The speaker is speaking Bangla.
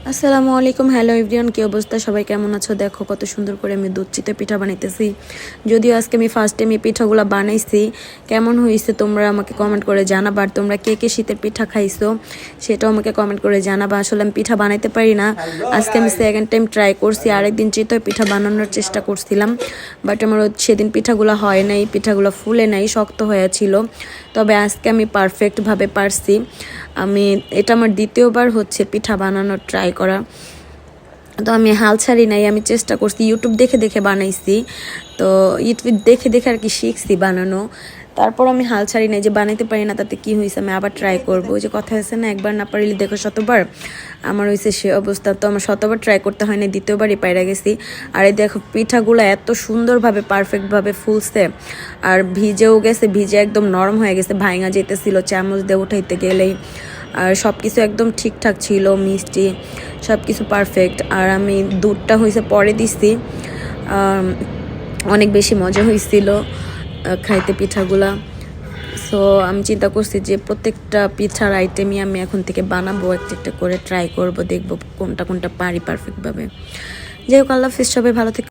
আসসালামু আলাইকুম, হ্যালো এভরিওয়ান, কি অবস্থা? সবাই কেমন আছো? দেখো কত সুন্দর করে আমি দুধ চিতে পিঠা বানাইতেছি। যদিও আজকে আমি ফার্স্ট টাইম এই পিঠাগুলো বানাইছি। কেমন হয়েছে তোমরা আমাকে কমেন্ট করে জানাবা। আর তোমরা কে কে শীতের পিঠা খাইছো সেটাও আমাকে কমেন্ট করে জানাবা। আসলে আমি পিঠা বানাইতে পারি না, আজকে আমি সেকেন্ড টাইম ট্রাই করছি। আরেকদিন চিতই পিঠা বানানোর চেষ্টা করছিলাম, বাট আমার সেদিন পিঠাগুলো হয় নাই, পিঠাগুলো ফুলে নাই, শক্ত হয়েছিল। তবে আজকে আমি পারফেক্টভাবে পারছি। এটা আমার দ্বিতীয়বার হচ্ছে পিঠা বানানোর ট্রাই করা। তো আমি হাল ছাড়ি নাই, আমি চেষ্টা করছি, ইউটিউব দেখে দেখে বানাইছি। তো ইউটিউব দেখে দেখে আর কি শিখছি বানানো। তারপর আমি হাল ছাড়ি নাই, যে বানাইতে পারি না তাতে কি হয়েছে, আমি আবার ট্রাই করবো। ওই যে কথা আছে না, একবার না পারিলে দেখো শতবার। আমার হয়েছে সে অবস্থা। তো আমার শতবার ট্রাই করতে হয় না, দ্বিতীয়বারই পাইরা গেছি। আর এই দেখো পিঠাগুলো এত সুন্দরভাবে পারফেক্টভাবে ফুলছে, আর ভিজেও গেছে, ভিজে একদম নরম হয়ে গেছে, ভাঙা যেতেছিল চামচ দিয়ে উঠাইতে গেলেই। আর সব কিছু একদম ঠিকঠাক ছিল, মিষ্টি সব কিছু পারফেক্ট। আর আমি দুধটা হয়েছে পরে দিছি। অনেক বেশি মজা হয়েছিল খাইতে পিঠাগুলা। সো আমি চিন্তা করছি যে প্রত্যেকটা পিঠার আইটেমই আমি এখন থেকে বানাবো, একটা একটা করে ট্রাই করব, দেখবো কোনটা কোনটা পারি পারফেক্টভাবে। যাই হোক, আল্লাহ হাফিজ, সবাই ভালো থেকে।